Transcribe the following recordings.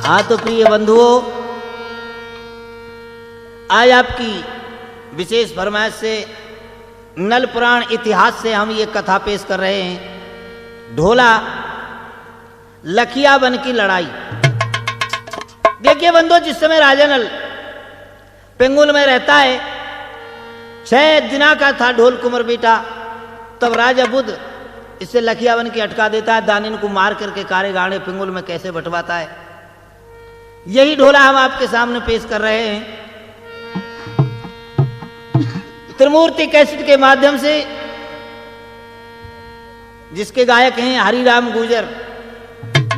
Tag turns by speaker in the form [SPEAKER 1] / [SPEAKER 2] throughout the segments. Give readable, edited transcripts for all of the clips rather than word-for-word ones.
[SPEAKER 1] हाँ तो प्रिय बंधुओं, आज आपकी विशेष फरमाइश से नल पुराण इतिहास से हम ये कथा पेश कर रहे हैं, ढोला लखिया वन की लड़ाई। देखिए बंधुओं, जिस समय राजा नल पिंगुल में रहता है, 6 दिना का था ढोल कुंवर बेटा, तब राजा बुद्ध इससे लखिया वन की अटका देता है, दानिन को मार करके कारे गाड़े पिंगुल में कैसे बंटवाता है। यही ढोला हम आपके सामने पेश कर रहे हैं त्रिमूर्ति कैसेट के माध्यम से, जिसके गायक हैं हरिराम गुर्जर,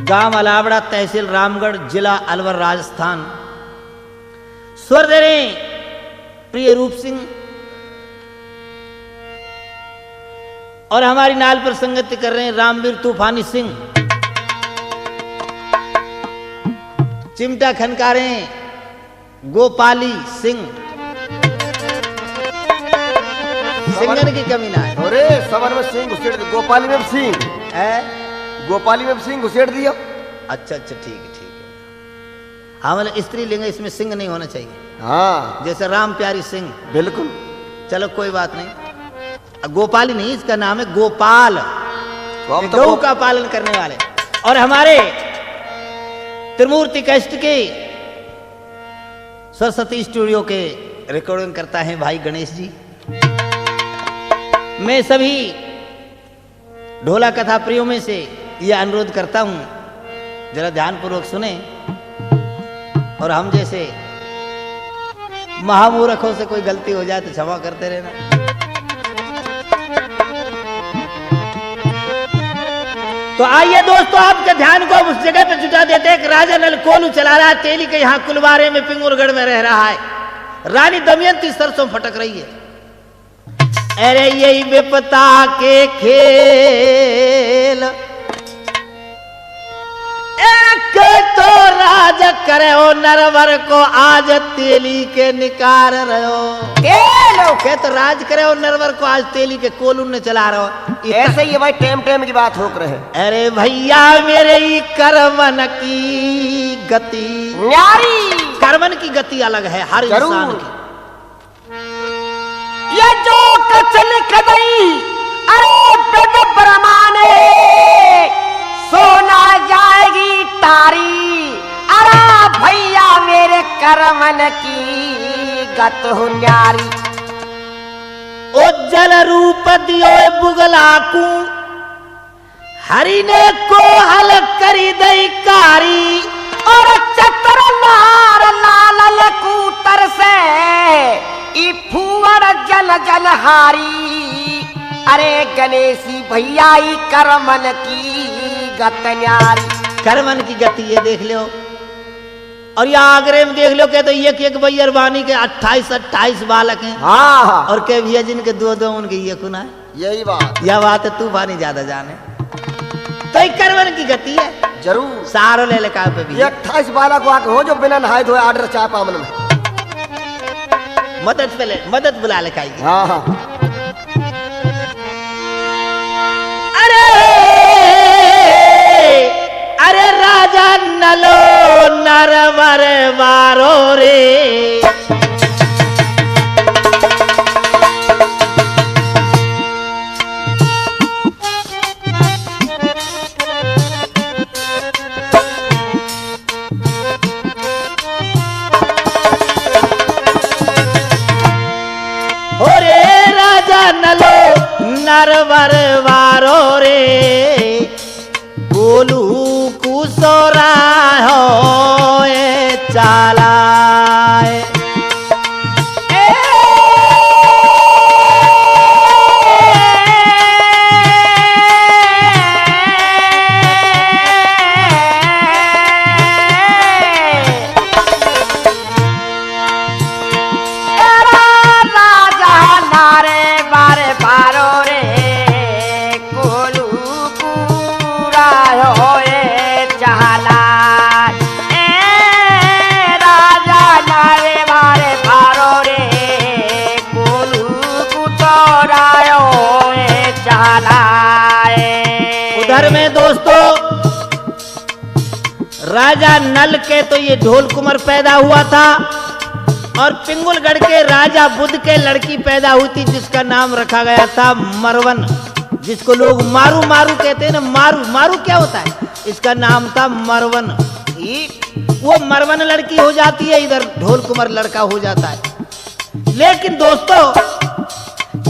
[SPEAKER 1] गांव अलावड़ा, तहसील रामगढ़, जिला अलवर, राजस्थान। स्वर दे रहे हैं प्रिय रूप सिंह, और हमारी नाल पर संगति कर रहे हैं रामवीर तूफानी सिंह। चिमटा खनका रहे हैं गोपाली सिंह। सिंगन की कमी ना है।
[SPEAKER 2] अरे सबर में सिंह घुसेड़ दिया, गोपाली में सिंह
[SPEAKER 1] है,
[SPEAKER 2] गोपाली में सिंह घुसेड़ दिया।
[SPEAKER 1] अच्छा अच्छा, ठीक है ठीक है। हाँ मतलब स्त्री लिंग, इसमें सिंह नहीं होना चाहिए।
[SPEAKER 2] हाँ
[SPEAKER 1] जैसे राम प्यारी सिंह।
[SPEAKER 2] बिल्कुल।
[SPEAKER 1] चलो कोई बात नहीं, गोपाली नहीं, इसका नाम है गोपाल,
[SPEAKER 2] तो
[SPEAKER 1] गौ का पालन करने वाले। और हमारे त्रिमूर्ति कैसेट के सरस्वती स्टूडियो के रिकॉर्डिंग करता है भाई गणेश जी। मैं सभी ढोला कथा प्रियों में से यह अनुरोध करता हूं, जरा ध्यानपूर्वक सुने और हम जैसे महामूर्खों से कोई गलती हो जाए तो क्षमा करते रहना। तो आइए दोस्तों, आपके ध्यान को उस जगह पे जुटा देते हैं कि राजा नल कोलू चला रहा है, तेली के यहां कुलवारे में पिंगुरगढ़ में रह रहा है। रानी दमयंती सरसों फटक रही है। अरे यही विपता के खेल, एक तो राज करे ओ नरवर को आज तेली के निकार रहो के तो राज करे ओ नरवर को आज तेली के कोलू ने चला रहो।
[SPEAKER 2] ऐसे ही भाई टेम टेम की बात हो रहे।
[SPEAKER 1] अरे भैया मेरे ही कर्मन की गति
[SPEAKER 2] न्यारी,
[SPEAKER 1] कर्मन की गति अलग है हर इंसान की।
[SPEAKER 2] ये जो कचल कदई अरे बेद ब्रह्माने सोना जाएगी तारी। अरे भैया मेरे करमन की गत हो न्यारी।
[SPEAKER 1] ओ जल रूप दियो बुगला को हरि ने को हल करी दई कारी।
[SPEAKER 2] और चतर नार लाल कूतर से ई फूवर जल जल हारी। अरे गणेशी भैया ई करमन की गत न्यारी।
[SPEAKER 1] करमन की गति ये देख लो, और ये आगरे में देख लो, कहते एक एक भैया बानी के 28 बालक हैं।
[SPEAKER 2] हाँ
[SPEAKER 1] और के भैया जिनके 2 उनके ये कुना है।
[SPEAKER 2] यही बात,
[SPEAKER 1] यह बात है, तूफानी ज्यादा जाने। तो ये करमन की गति है
[SPEAKER 2] जरूर।
[SPEAKER 1] सारो ले लेका पे भी
[SPEAKER 2] 28 बालक को आके हो जो बिना नहाए धोए आर्डर चाय पामन में
[SPEAKER 1] मदद पे ले, मदद बुला लेकाएगी।
[SPEAKER 2] हाँ हाँ।
[SPEAKER 1] अरे राजा नलो नरवर वारो रे। हो रे राजा नलो नरवर वारो रे, गोलू कुसोरा हो चाला।
[SPEAKER 2] होए चाला।
[SPEAKER 1] नल के तो ये ढोल कुंवर पैदा हुआ था, और पिंगुलगढ़ के राजा बुद्ध के लड़की पैदा हुई थी जिसका नाम रखा गया था मरवन, जिसको लोग मारू मारू कहते हैं ना। मारू मारू क्या होता है? इसका नाम था मरवन। वो मरवन लड़की हो जाती है, इधर ढोल कुंवर लड़का हो जाता है। लेकिन दोस्तों,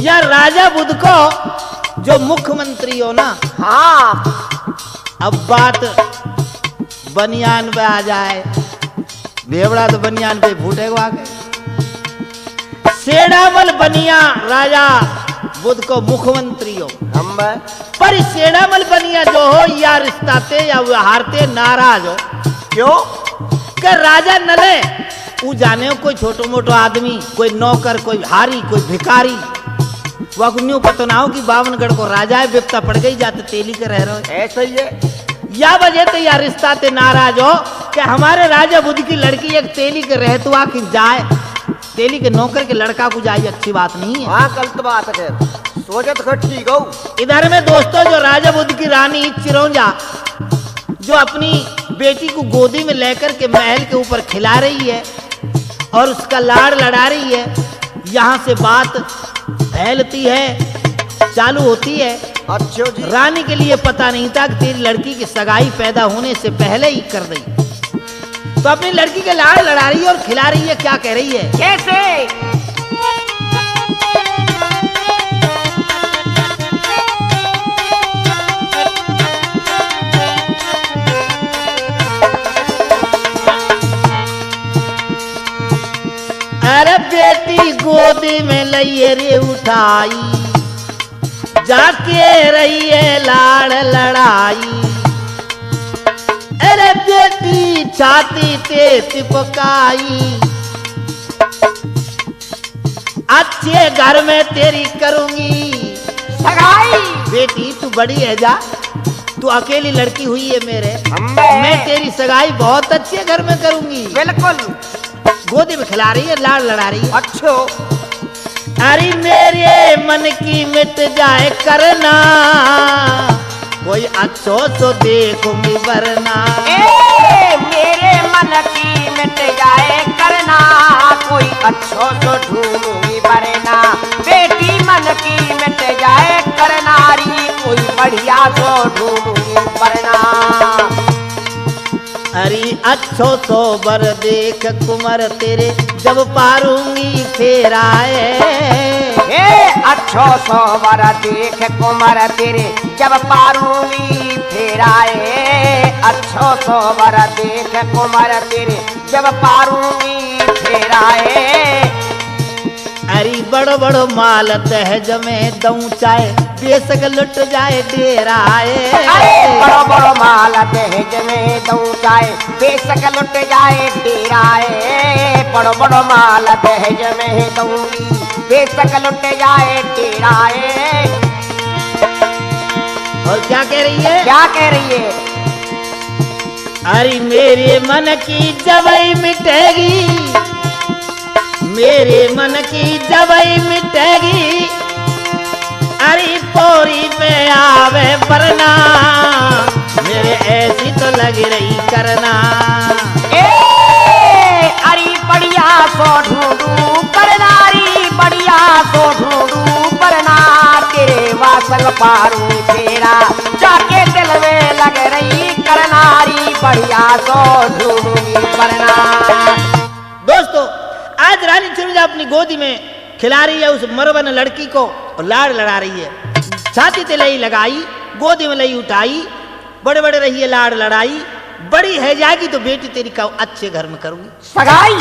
[SPEAKER 1] यह राजा बुद्ध को जो मुख्यमंत्री हो ना,
[SPEAKER 2] हाँ,
[SPEAKER 1] अब बात बनियान पे आ जाए, भेवड़ा तो बनियान पे फूटेगा आगे। सेडामल बनिया राजा बुद्ध को मुख्यमंत्री हो,
[SPEAKER 2] हम
[SPEAKER 1] पर सेडामल बनिया जो हो या रिश्ताते या व्यवहारते नाराज हो।
[SPEAKER 2] क्यों?
[SPEAKER 1] कि राजा नले ऊ जाने हो, कोई छोटो मोटो आदमी, कोई नौकर, कोई हारी, कोई भिखारी, वह न्यू पता ना हो कि बावनगढ़ को राजा है, विपता पड़ गई जाते तेली के रह रहे।
[SPEAKER 2] ऐसा ही है।
[SPEAKER 1] या वजह तो या रिश्ता ते नाराज हो कि हमारे राजा बुद्ध की लड़की एक तेली के रहतुआ की जाए, तेली के नौकर के लड़का को जाए, अच्छी बात नहीं है।
[SPEAKER 2] हाँ, गलत बात है, सोचत खट्टी गौ।
[SPEAKER 1] इधर में दोस्तों, जो राजा बुद्ध की रानी चिरौंजा जो अपनी बेटी को गोदी में लेकर के महल के ऊपर खिला रही है और उसका लाड़ लड़ा रही है, यहाँ से बात फैलती है, चालू होती है।
[SPEAKER 2] अच्छा जी।
[SPEAKER 1] रानी के लिए पता नहीं था कि तेरी लड़की की सगाई पैदा होने से पहले ही कर दी, तो अपनी लड़की के लाड़ लड़ा रही है और खिला रही है। क्या कह रही है?
[SPEAKER 2] कैसे?
[SPEAKER 1] अरे बेटी गोदी में लइए रे उठाई, जाके रही है लाड़ लड़ाई। अरे बेटी छाती ते चिपकाई, अच्छे घर में तेरी करूंगी
[SPEAKER 2] सगाई।
[SPEAKER 1] बेटी तू बड़ी है, जा, तू अकेली लड़की हुई है मेरे,
[SPEAKER 2] मैं
[SPEAKER 1] मैं तेरी सगाई बहुत अच्छे घर में करूंगी।
[SPEAKER 2] बिल्कुल।
[SPEAKER 1] गोदी में खिला रही है, लाड़ लड़ा रही है।
[SPEAKER 2] अच्छो।
[SPEAKER 1] अरे मेरे मन की मिट जाए करना, कोई अच्छो सो देखूंगी वरना।
[SPEAKER 2] मेरे मन की मिट जाए करना, कोई अच्छो सो ढूंढूंगी वरना। बेटी मन की मिट जाए करनारी, कोई बढ़िया सो ढूंढूंगी वरना।
[SPEAKER 1] अरे अच्छो सो बर देख कुंवर तेरे, जब पारूंगी फिर आए।
[SPEAKER 2] अच्छो सो बर देख कुंवर तेरे, जब पारूंगी फिर आए। अच्छो सो बर देख कुंवर तेरे, जब पारूंगी फिर आए।
[SPEAKER 1] अरे बड़ो बड़ो माल दहेज में दऊं चाहे, बेशक लुट जाए डेराए।
[SPEAKER 2] बड़ो बड़ो माल दहेज में दऊं चाहे, बेशक लुट जाए डेराए। बड़ो बड़ो माल दहेज में दूंगी, बेशक लुट जाए डेराए।
[SPEAKER 1] और क्या कह रही है?
[SPEAKER 2] क्या कह रही है?
[SPEAKER 1] अरे मेरे मन की जबई मिटेगी, मेरे मन की जबई मिटेगी। अरे पोरी पे आवे वरना, मेरे ऐसी तो लग रही करना।
[SPEAKER 2] अरे बढ़िया सो ढूंढू करनारी, बढ़िया सो ढूंढू करना। तेरे वासंग पारू तेरा, जाके दिल में लग रही करनारी, बढ़िया सो ढूंढूंगी करना।
[SPEAKER 1] दोस्तों, आज रानी चिरौंजा अपनी गोदी में खिला रही है उस मरवन लड़की को और लाड़ लड़ा रही है। छाती ते लई लगाई, गोदी में लई उठाई, बड़े बड़े रही है लाड़ लड़ाई। बड़ी है जाएगी तो बेटी तेरी का अच्छे घर में करूंगी
[SPEAKER 2] सगाई।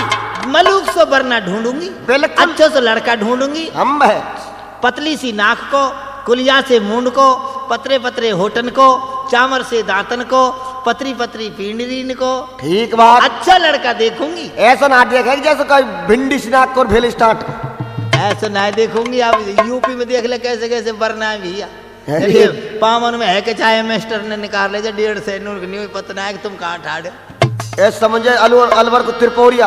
[SPEAKER 1] मलूक से बरना ढूंढूंगी,
[SPEAKER 2] बिल्कुल।
[SPEAKER 1] अच्छे से लड़का ढूंढूंगी।
[SPEAKER 2] हम है
[SPEAKER 1] पतली सी नाक को, कुलिया से मुंड को, पतरे पतरे होठन को, चामर से दांतन को, पतरी पतरी पींडरीन को,
[SPEAKER 2] ठीक बात।
[SPEAKER 1] अच्छा लड़का देखूंगी।
[SPEAKER 2] ऐसा ना देखेगी जैसे कोई भिंडी स्नाक और भेल स्टार्ट।
[SPEAKER 1] ऐसा ना देखूंगी। आप यूपी में देख ले कैसे कैसे बरना है भैया।
[SPEAKER 2] अरे।
[SPEAKER 1] चलिए, पावन में है कि चाहे मास्टर ने निकाल ले 1.5 से न्यू पता है कि तुम कहाँ ठाड़े।
[SPEAKER 2] ऐसा समझे अलवर को त्रिपोरिया।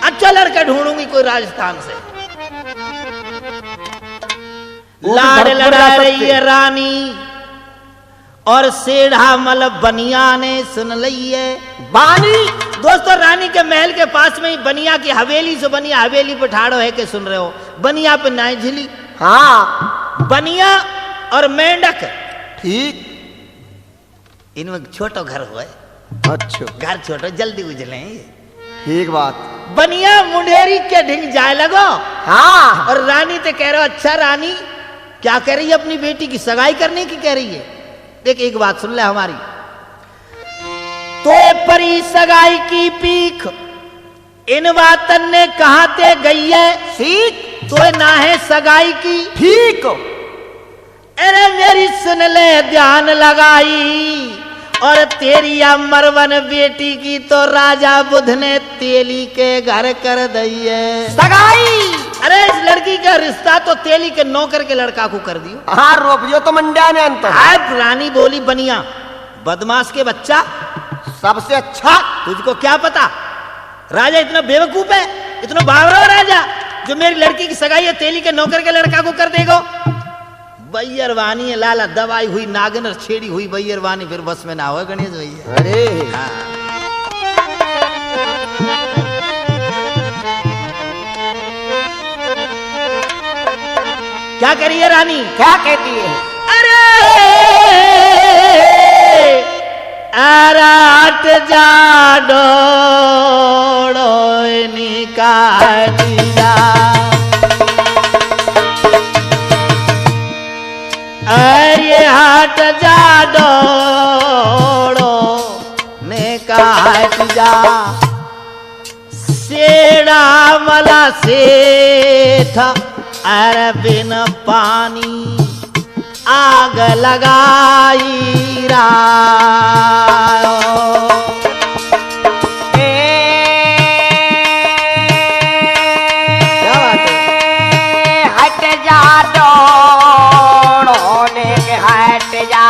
[SPEAKER 1] अच्छा लड़का ढूंढूंगी कोई राजस्थान से।
[SPEAKER 2] वो भी
[SPEAKER 1] लाड़
[SPEAKER 2] धरती पर
[SPEAKER 1] लड़ा
[SPEAKER 2] जा
[SPEAKER 1] रही
[SPEAKER 2] सकते।
[SPEAKER 1] है रानी और सेढ़ा मल बनिया ने सुन लइए।
[SPEAKER 2] बानी
[SPEAKER 1] दोस्तों, रानी के महल के पास में ही बनिया की हवेली से बनिया हवेली पे ठाड़ो है के सुन रहे हो। बनिया पे नाई झिली।
[SPEAKER 2] हाँ
[SPEAKER 1] बनिया और मेंढक,
[SPEAKER 2] ठीक।
[SPEAKER 1] इनमें छोटो घर हुआ।
[SPEAKER 2] अच्छा
[SPEAKER 1] घर छोटो जल्दी उजले।
[SPEAKER 2] ठीक बात।
[SPEAKER 1] बनिया मुंडेरी के ढिंग जाए लगो।
[SPEAKER 2] हाँ
[SPEAKER 1] और रानी तो कह रहे हो, अच्छा रानी क्या कह रही है, अपनी बेटी की सगाई करने की कह रही है। देख एक बात सुन ले हमारी, तो परी सगाई की पीख इन बातन ने कहा ते गई है।
[SPEAKER 2] ठीक
[SPEAKER 1] तो ना है सगाई की।
[SPEAKER 2] ठीक।
[SPEAKER 1] अरे मेरी सुन ले ध्यान लगाई, और तेरी मरवन बेटी की तो राजा बुध ने तेली के घर कर दी है
[SPEAKER 2] सगाई।
[SPEAKER 1] अरे इस लड़की का रिश्ता तो तेली के नौकर के लड़का को कर दियो।
[SPEAKER 2] हाँ रोपियो तो मंडा ने अंत।
[SPEAKER 1] आज रानी बोली, बनिया बदमाश के बच्चा,
[SPEAKER 2] सबसे अच्छा।
[SPEAKER 1] तुझको क्या पता राजा इतना बेवकूफ है, इतना बावरा राजा जो मेरी लड़की की सगाई है तेली के नौकर के लड़का को कर देगो। बैरवानी है लाला, दवाई हुई नागन और छेड़ी हुई बैरवानी, फिर बस में ना हो गणेश भैया।
[SPEAKER 2] अरे
[SPEAKER 1] हाँ। क्या करिए रानी?
[SPEAKER 2] क्या कहती है?
[SPEAKER 1] अरे आराट जा डोड़ो निकालिया, अरे हाट जा डोड़ो ने काट जा, सेड़ा मला सेठ अरे बिन पानी आग लगाई रायो। क्या बात है?
[SPEAKER 2] हट जा डोड़ो ने के हट जा,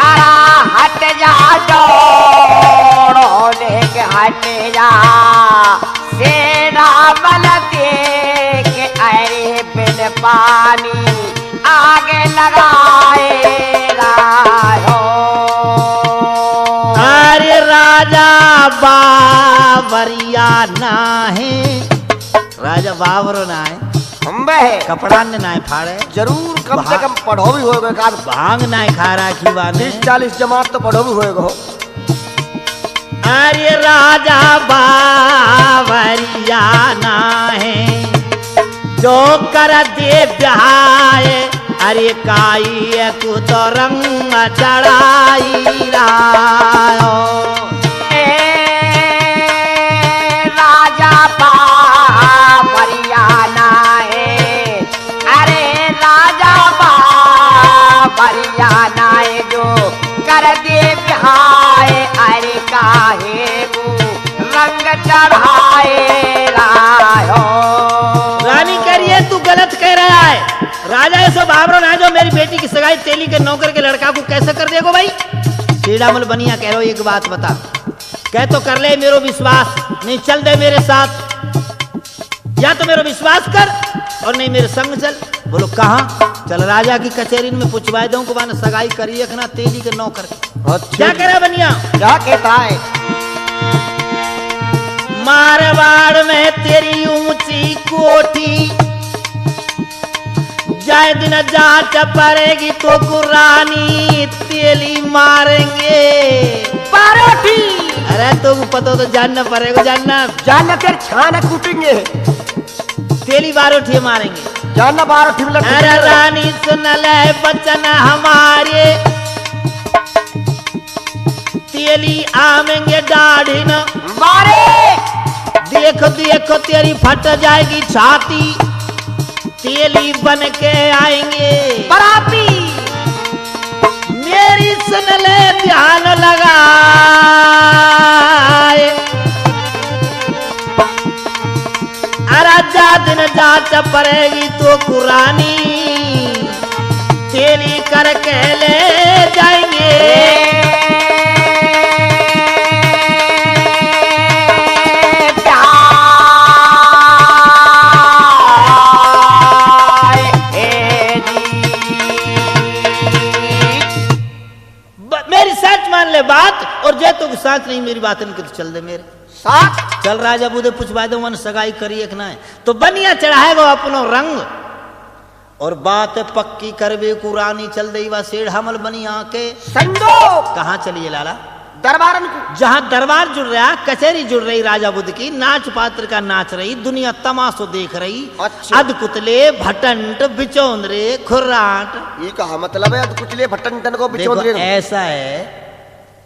[SPEAKER 2] अरा हट जा डोड़ो ने के हट जा, सेना बल देख अरे बिन पानी आगे लगाए रायो।
[SPEAKER 1] अरे राजा बावरिया ना है, राजा बावरो ना है,
[SPEAKER 2] हम है
[SPEAKER 1] कपड़ा ने ना फाड़े,
[SPEAKER 2] जरूर कम से कम पढ़ो भी होएगा, एकाध
[SPEAKER 1] भांग ना खा राखी बाने।
[SPEAKER 2] 30-40 जमात तो पढ़ो भी होएगा।
[SPEAKER 1] अरे राजा बावरिया ना है, जो कर दे ब्याहे, अरे काई को तो रंग चढ़ाई रायो।
[SPEAKER 2] राजा बावरिया ना है, अरे राजा बावरिया ना है, जो कर दे बिहाए अरे काहे को रंग चढ़ाए रायो।
[SPEAKER 1] रानी कह रही है तू गलत कह रहा है, राजा ऐसा बाबरो ना जो मेरी बेटी की सगाई तेली के नौकर के लड़का को कैसे कर देगो भाई। श्रीरामल बनिया कह रहे हो, एक बात बता, कह तो कर ले मेरो विश्वास, नहीं चल दे मेरे साथ, या तो मेरा विश्वास कर और नहीं मेरे संग चल। बोलो कहाँ? चल राजा की कचहरी में पूछवाए दूं को बाने सगाई करी रखना तेली के नौकर।
[SPEAKER 2] अच्छा
[SPEAKER 1] क्या कह रहा बनिया?
[SPEAKER 2] क्या कहता है?
[SPEAKER 1] मारवाड़ में तेरी ऊंची कोठी, जाए दिन जाट पड़ेगी तो कुरानी तेली मारेंगे
[SPEAKER 2] बारोठी।
[SPEAKER 1] अरे तो पता तो जानना पड़ेगा, जानना
[SPEAKER 2] जानना तेरे छाना कूटेंगे,
[SPEAKER 1] तेली बारोठी मारेंगे,
[SPEAKER 2] जानना बारोठी में
[SPEAKER 1] अरे रानी सुन ले बचन हमारे, तेली आमेंगे दाढ़ी न
[SPEAKER 2] मारे।
[SPEAKER 1] देखो देखो तेरी फट जाएगी छाती, तेली बन के आएंगे
[SPEAKER 2] बराती।
[SPEAKER 1] मेरी सुन ले ध्यान लगाए, अरे जा दिन जाट पड़ेगी तो कुरानी तेली करके ले जाएंगे। सच मान ले बात, और जे तो साथ नहीं मेरी बात इनके तो चल दे मेरे
[SPEAKER 2] साथ
[SPEAKER 1] चल। राजा बुधे पूछवा दो मन सगाई करी एक ना है तो बनिया चढ़ाएगा अपनो रंग, और बात पक्की करबे कुरानी चल दई वा सेठ हमल बनिया के
[SPEAKER 2] संदो
[SPEAKER 1] कहाँ चलिए लाला?
[SPEAKER 2] दरबारन को
[SPEAKER 1] जहां दरबार जुड़ रहा, कचहरी जुड़ रही राजा बुद्ध की, नाच पात्र का नाच रही, दुनिया तमाशो देख रही।
[SPEAKER 2] अच्छा।
[SPEAKER 1] अधकुतले भटंट बिचौंदरे खुर्राट।
[SPEAKER 2] ये कहा मतलब है अधकुचले भटंटन को
[SPEAKER 1] देखो
[SPEAKER 2] बिचौंदरे?
[SPEAKER 1] ऐसा है,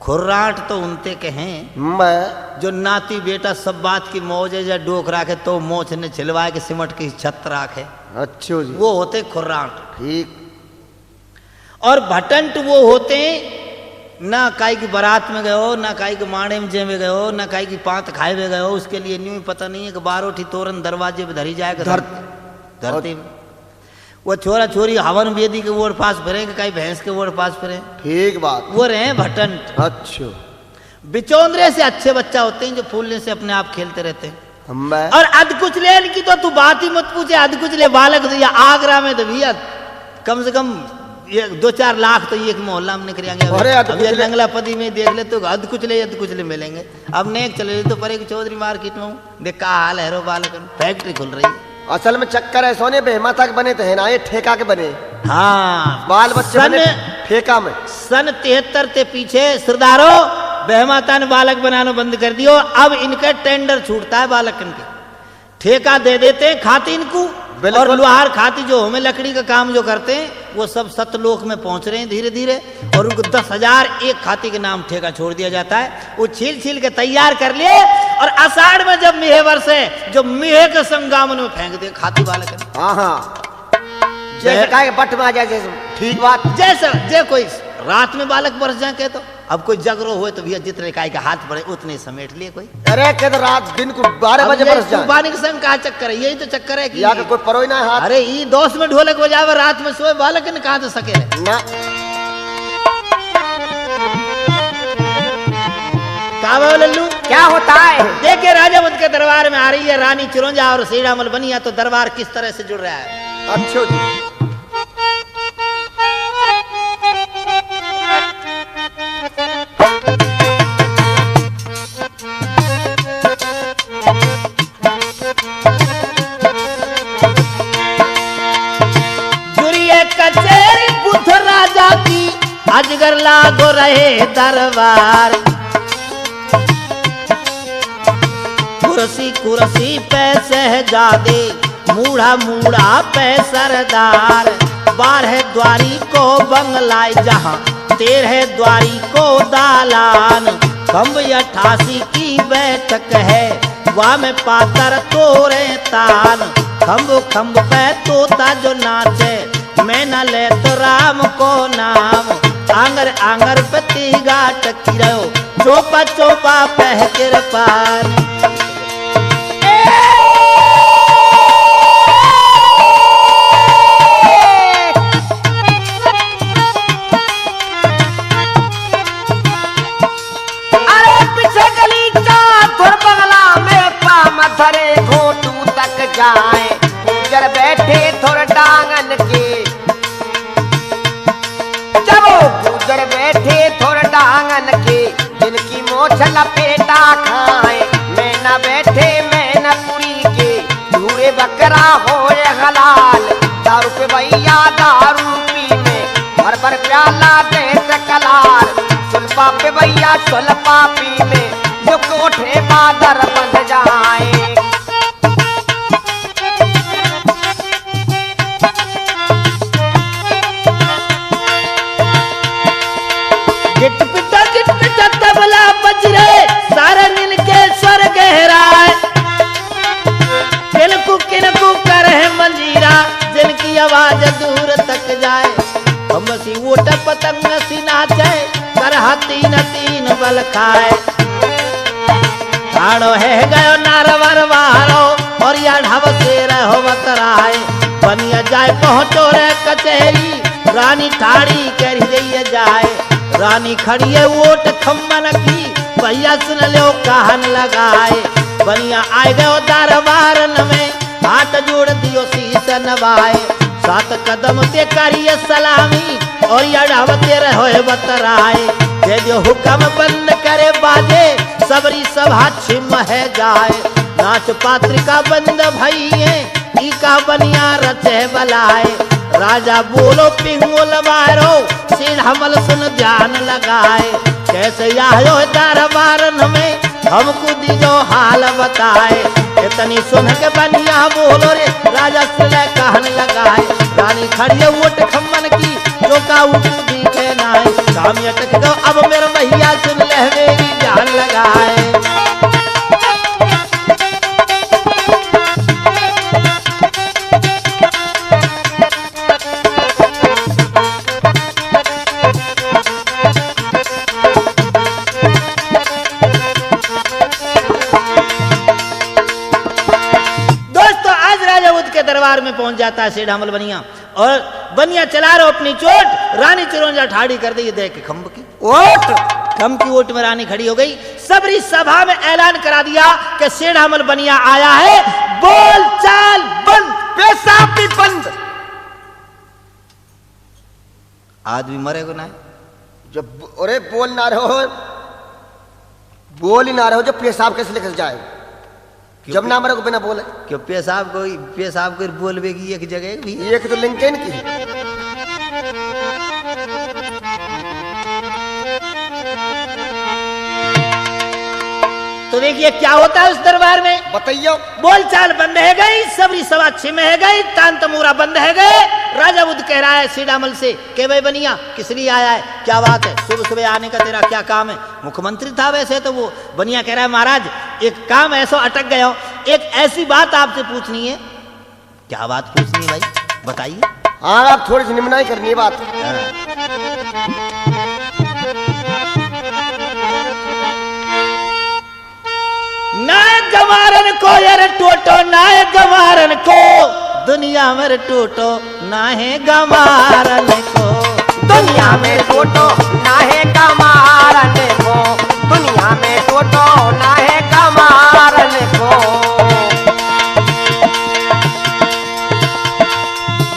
[SPEAKER 1] खुर्राट तो उनते के हैं
[SPEAKER 2] मैं
[SPEAKER 1] जो नाती बेटा सब बात की मौज है, या डोक राखे तो मोछ ने छिलवाए के सिमट की छत राखे,
[SPEAKER 2] अच्छो जी
[SPEAKER 1] वो होते खुर्राट।
[SPEAKER 2] ठीक।
[SPEAKER 1] और भटंट वो होते ना काई की बारात में गए हो, ना काई के माणे में जेमे गए हो, ना काई की पांत खाए में गए हो, उसके लिए न्यू पता नहीं है कि 12 ठी तोरन दरवाजे पे धरी जाएगा धरती में। वो छोरा छोरी हवन बेदी के वोट पास फिरे, कई भैंस के वोट पास फिरे,
[SPEAKER 2] ठीक बात।
[SPEAKER 1] वो रहे भटंट।
[SPEAKER 2] अच्छा।
[SPEAKER 1] बिचौंदरे से अच्छे बच्चा होते हैं जो फूलने से अपने आप खेलते रहते हैं।
[SPEAKER 2] मैं
[SPEAKER 1] और अधकुचले की तो तू बात ही मत पूछे, अधकुचले बालक या आगरा में तो भैया कम से कम ये 2-4 लाख तो एक मोहल्ला में निकलेंगे। अब ये जंगला पदी में देख ले तो अधकुचले मिलेंगे। अब नेक चले तो पर एक चौधरी मार्केट में हूँ, देख का हाल है रो बालक, फैक्ट्री खुल रही है।
[SPEAKER 2] असल में चक्कर है सोने बेहमा तक बने थे ना, ये ठेका के बने।
[SPEAKER 1] हाँ
[SPEAKER 2] बाल बच्चे बने ठेका में।
[SPEAKER 1] सन 73 के पीछे सरदारो बेहमाता ने बालक बनाना बंद कर दियो। अब इनका टेंडर छूटता है बालक इनके, ठेका दे देते खाती इनको, और लोहार खाती जो हमें लकड़ी का काम जो करते हैं वो सब सतलोक में पहुंच रहे हैं धीरे धीरे, और उनको 10,000 एक खाती के नाम ठेका छोड़ दिया जाता है। वो छील छील के तैयार कर लिए, और आषाढ़ में जब मेह वर्षे जो मेह के संगामन में फेंक दे खाती बालक।
[SPEAKER 2] हाँ हाँ, जैसे कहा बट में आ जाए जैसे। ठीक बात।
[SPEAKER 1] जैसे जे कोई रात में बालक बरस जाए के तो अब कोई जगरो हुए तो भैया जितने काय का हाथ पड़े उतने समेट लिए कोई।
[SPEAKER 2] अरे के तो रात दिन को 12 बजे बरस जाए।
[SPEAKER 1] बानी के संग का चक्कर है, यही तो चक्कर है कि
[SPEAKER 2] या कोई परोई ना हाथ।
[SPEAKER 1] अरे ई दोस्त में ढोलक बजावे रात में सोए बालक ने कहा तो सके
[SPEAKER 2] ना।
[SPEAKER 1] का लल्लू
[SPEAKER 2] क्या होता है?
[SPEAKER 1] देखिए राजा बुद्ध के दरबार में आ रही है रानी चिरंजा और सीरामल बनिया, तो दरबार किस तरह से जुड़ रहा है।
[SPEAKER 2] अच्छो जी।
[SPEAKER 1] कचेरी बुद्ध राजा की अजगर लागो रहे दरबार, कुर्सी कुर्सी पे शहजादे, मूढ़ा मूढ़ा पे सरदार, 12 द्वारी को बंगलाए जहाँ 13 द्वारी को दालान, खम्ब 88 की बैठक है वहाँ में पातर तोरे तान, खम्ब खम्ब पे तोता जो नाचे मैं न ले तो राम को नाम, आंगर आंगर पे तीगा टकी रहो, चोपा चोपा पह किरपान।
[SPEAKER 2] अरे पीछे गली का थोर बगला में पाम धरे घोटू तक जाए, गुजर बैठे थोर डांगन के, गुजर बैठे थोर डांगन के, जिनकी मोछ लपेटा खाए, मैं न बैठे मैं न पुरी के, धूरे बकरा होए हलाल, दारू पे भैया दारू पी में, भर भर प्याला दे कलार, सुलपा पे भैया सुलपा पी में, जो कोठे बादर बंध जाए।
[SPEAKER 1] गिट पिटा तबला बज रहे सारे नील के स्वर गहराए, किनको कर है मंजीरा जिनकी आवाज दूर तक जाए, हम सी वोट पतंग सी नाचे कर तीन तीन बल खाए, ठाड़ो है गयो नारवर वारो और या ढब से रहो बतराए, बनिया जाए पहुंचो रे कचहरी रानी ठाड़ी कर ही जाए, रानी खड़ी है वोट खम्बन की भैया सुन लो कहन लगाए, बनिया आए गयो दरबारन में हाथ जोड़ दियो शीश नवाए, 7 कदम ते करिए सलामी और या ढावते रहो बतराए, जे जो हुक्म बंद करे बाजे सबरी सभा छिम है जाए नाच पात्रिका बंद भइए ई का बनिया रचे बलाए राजा बोलो पिंगुल मारो सिर हमल सुन ध्यान लगाए कैसे आयो दरबारन में हमको दीजो हाल बताए इतनी सुन के बनिया बोलो रे राजा सुले कहन लगाए रानी खड़ी उठ खम्मन की जो का उठ दिखे नाए काम अटक गो अब मेरे भैया सुन ले मेरी जान लगाए दरबार में पहुंच जाता है सेठ हमल बनिया और बनिया चला रहा अपनी चोट रानी चिरौंजा ठाड़ी कर दी देख के खम्ब की ओट खम्ब की ओट में रानी खड़ी हो गई सबरी सभा में ऐलान करा दिया कि सेठ हमल बनिया आया है बोल चाल बंद पेशाब भी बंद आदमी मरेगा ना
[SPEAKER 3] जब अरे बोल ना रहो बोल ही ना रहो जब पेशाब कैसे लेकर जाए जब ना मरे को बिना बोले
[SPEAKER 1] क्यों पेशाब को बोलबेगी एक जगह भी
[SPEAKER 3] एक तो लिंकेन की
[SPEAKER 1] तो देखिए क्या होता है उस दरबार में
[SPEAKER 3] बताइयो
[SPEAKER 1] बोलचाल बंद है गई सबरी सभा छिम है गई तान तमूरा बंद है गए राजा बुद्ध कह रहा है सीडामल से के भाई बनिया किस लिए आया है क्या बात है सुबह सुबह आने का तेरा क्या काम है मुख्यमंत्री था वैसे तो वो बनिया कह रहा है महाराज एक काम ऐसा अटक गया हो एक ऐसी बात आपसे पूछनी है क्या बात पूछनी है भाई बताइए
[SPEAKER 3] हाँ आप थोड़ी सी निमनाई करनी है बात
[SPEAKER 1] नायक गमारन को यार टोटो नायक गमारन को दुनिया में टोटो ना है गमारन को
[SPEAKER 2] दुनिया में टोटो ना है गमारन को दुनिया में टोटो ना है गमारन को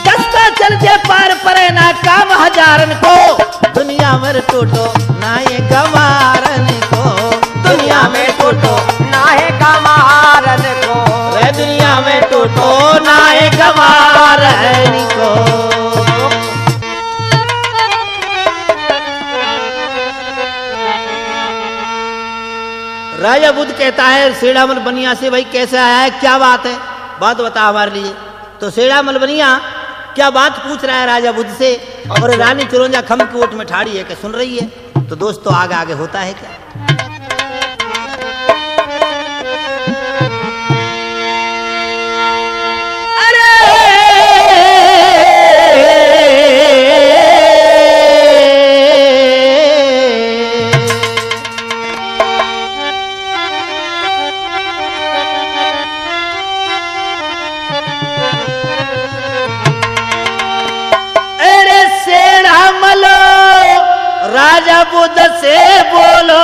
[SPEAKER 1] दस्ता चल के पार परे ना काम हजारन को दुनिया में टोटो ना है गमारन को
[SPEAKER 2] दुनिया में टोटो ना है गमारन को
[SPEAKER 1] रे दुनिया में टोटो ना है गमारन को राजा बुद्ध कहता है सेड़ामल बनिया से भाई कैसे आया है क्या बात है बात बता हमारे लिए तो सेड़ामल बनिया क्या बात पूछ रहा है राजा बुद्ध से और रानी चिरौंजा खम की ओट में ठाड़ी है कि सुन रही है तो दोस्तों आगे आगे होता है क्या राजा बुद्ध से बोलो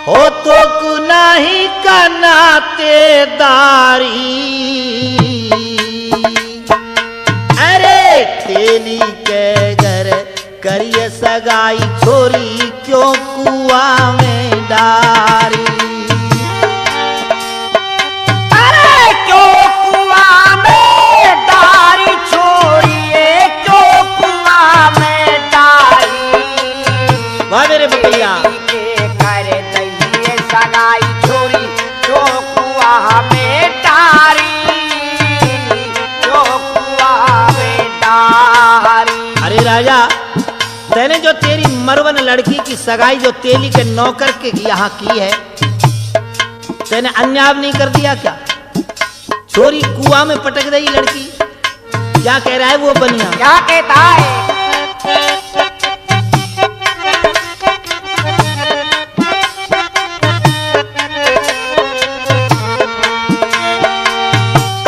[SPEAKER 1] हो तो कुनाही का नातेदारी अरे तेली के घर करिए सगाई छोरी क्यों कुआं में डारी
[SPEAKER 2] अरे क्यों कुआं में डारी छोड़िए क्यों कुआं में डारी
[SPEAKER 1] वाह मेरे बकैया
[SPEAKER 2] करे दइए सगाई छोरी क्यों कुआं में डारी क्यों कुआं में डारी
[SPEAKER 1] अरे राजा तैने जो तेरी मरवन लड़की की सगाई जो तेली के नौकर के यहाँ की है तैने अन्याय नहीं कर दिया क्या छोरी कुआं में पटक रही लड़की क्या कह रहा है वो बनिया
[SPEAKER 2] क्या कहता है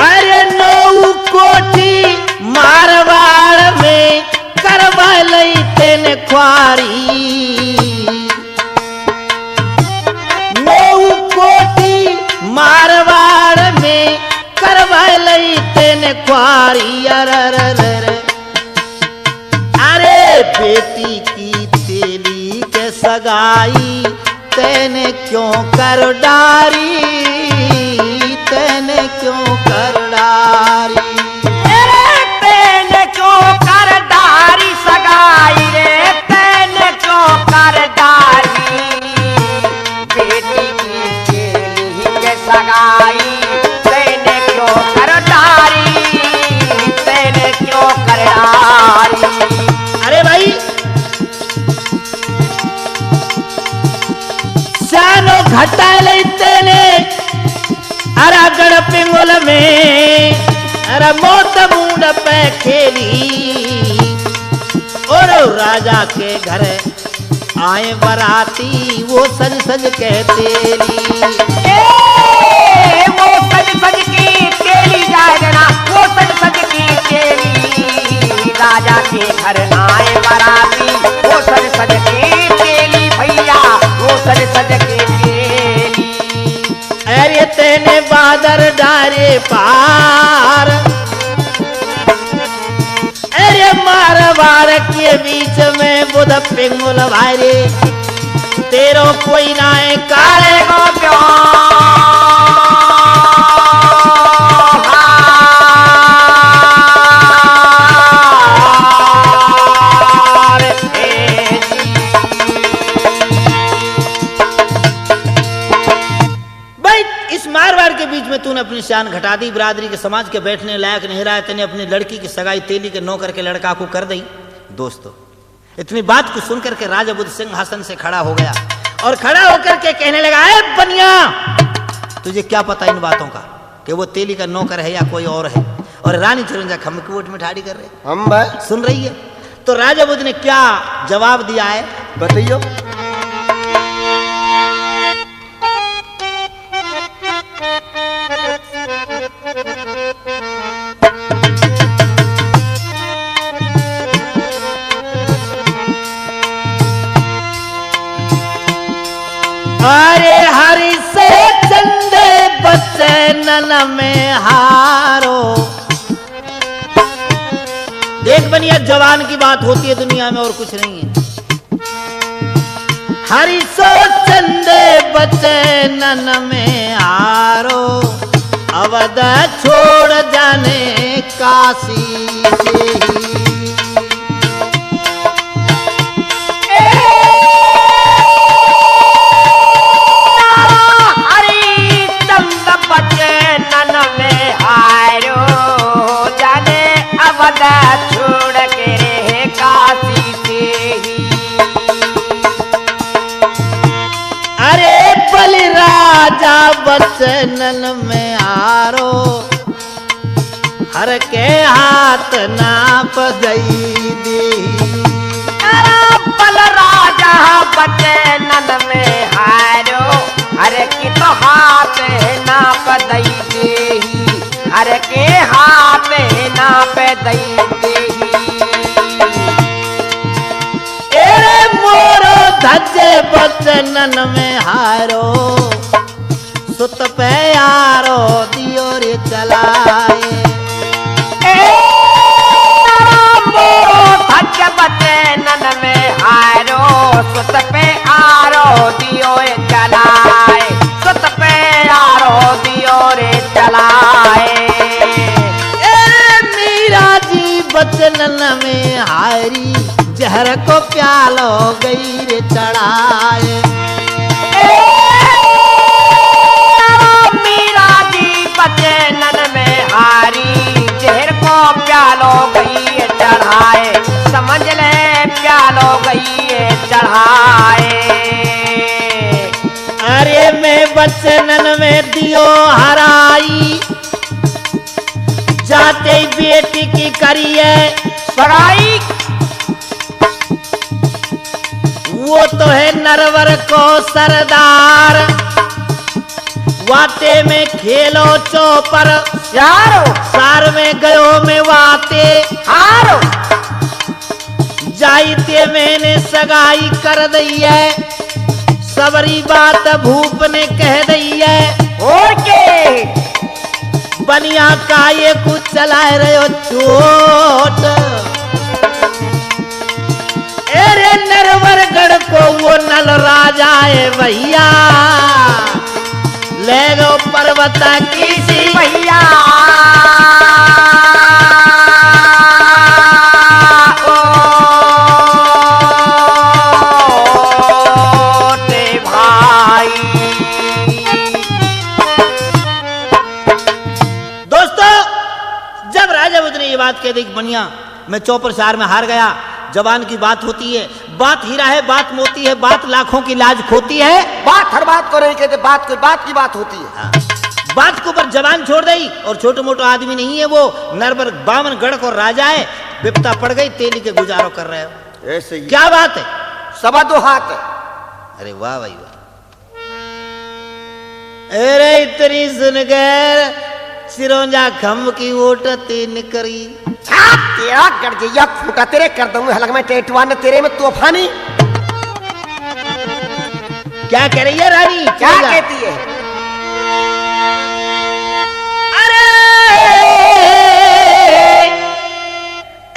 [SPEAKER 1] अरे नौ कोठी मारवाड़ में करवा लई तेने ख्वारी नौ कोठी मारवाड़ में करवा लई तेने ख्वारी अरे बेटी की तेली सगाई तेने क्यों कर डारी, तेने क्यों कर डारी।
[SPEAKER 2] तेने क्यों कर डारी सगाई रे, तेने क्यों कर डारी। बेटी की चेली के सगाई तेने क्यों कर डारी, तेने क्यों कर डारी।
[SPEAKER 1] अरे भाई सानो घटा लेते ने अरा गड़ पिंगुल में अरा मौत मुंड पे खेली। और राजा के घर आए बराती वो सज सज कहते
[SPEAKER 2] वो सज सज की तेली जाए जना, वो सज सज की तेली। राजा के घर आए बराती वो सज सज की तेली भैया, वो सज सज की तेली।
[SPEAKER 1] अरे तेने बादर डारे पार, अरे मारवाड़ के बीच में बुध पिंगुल भाई तेरो कोई ना है काले
[SPEAKER 2] को प्यार।
[SPEAKER 1] भाई इस मारवाड़ के बीच में तूने अपनी शान घटा दी, बिरादरी के समाज के बैठने लायक नहीं रहा है, तेने अपनी लड़की की सगाई तेली के नौकर के लड़का को कर दी। दोस्तों इतनी बात को सुनकर के राजा बुद्ध सिंहासन से खड़ा हो गया और खड़ा होकर के कहने लगा, ए बनिया तुझे क्या पता इन बातों का कि वो तेली का नौकर है या कोई और है। और रानी चिरंजा खमकवट में ठाड़ी कर रहे
[SPEAKER 3] हम भाई
[SPEAKER 1] सुन रही है। तो राजा बुद्ध ने क्या जवाब दिया है
[SPEAKER 3] बताइयो।
[SPEAKER 1] अरे हरि से चंदे बच्चे नन में हारो। देख बनिया जवान की बात होती है दुनिया में और कुछ नहीं है। हरि सो चंदे बच्चे नन में हारो, अवध छोड़ जाने काशी से
[SPEAKER 2] छोड़ के रहे काशी से ही।
[SPEAKER 1] अरे बलि राजा बचनन में आरो, हर के हाथ नाप दई दी।
[SPEAKER 2] बल राजा बचनन में हारो, हर की तो हाथ नाप दई दे, हर के हाथ नाप दई दे।
[SPEAKER 1] एरे मोरो धजे बचनन में हारो, सुत पे यारो दियो रे चलाए।
[SPEAKER 2] मोरो धज बचनन में हारो, सुत पे आरो दियो रे चलाए, सुत पे आरो दियो रे चलाए।
[SPEAKER 1] बचनन में हारी जहर को प्यालो गई रे चढ़ाए।
[SPEAKER 2] मीरा जी बचनन में हारी जहर को प्यालो गई चढ़ाए, समझ ले प्यालो गई चढ़ाए।
[SPEAKER 1] अरे मैं बचनन में दियो हराई, जाते ही बेटी की करिए
[SPEAKER 2] सगाई।
[SPEAKER 1] वो तो है नरवर को सरदार, वाटे में खेलो चौपर
[SPEAKER 2] यारो,
[SPEAKER 1] सार में गयो में वाते
[SPEAKER 2] हारो।
[SPEAKER 1] जाइते मैंने सगाई कर दी है, सबरी बात भूप ने कह दी है।
[SPEAKER 2] और के
[SPEAKER 1] बनिया का ये कुछ चलाए रहे हो चोट। अरे नरवरगढ़ को वो नल राजा है भैया, ले गो पर्वत किसी
[SPEAKER 2] भैया
[SPEAKER 1] बात कह दी बनिया मैं चौपर शहर में हार गया। जवान की बात होती है, बात हीरा है, बात मोती है, बात लाखों की लाज खोती है।
[SPEAKER 3] बात हर बात को नहीं कहते, बात की बात होती है।
[SPEAKER 1] हाँ। बात के ऊपर जवान छोड़ गई और छोटे मोटे आदमी नहीं है वो, नरबर बामन गढ़ को राजा है। विपता पड़ गई, तेली के गुजारो कर रहे हो।
[SPEAKER 3] ऐसे ही
[SPEAKER 1] क्या बात है?
[SPEAKER 3] सवा दो हाथ है।
[SPEAKER 1] अरे वाह भाई वाह। अरे इतनी सुन कर सिरोंजा खम्भ की ओट तीन करी,
[SPEAKER 3] तेरा गड़जैया फूटा तेरे कर दूंगा हलक में टेटवा ने तेरे में तूफानी।
[SPEAKER 1] क्या कह रही है रानी?
[SPEAKER 3] क्या कहती है?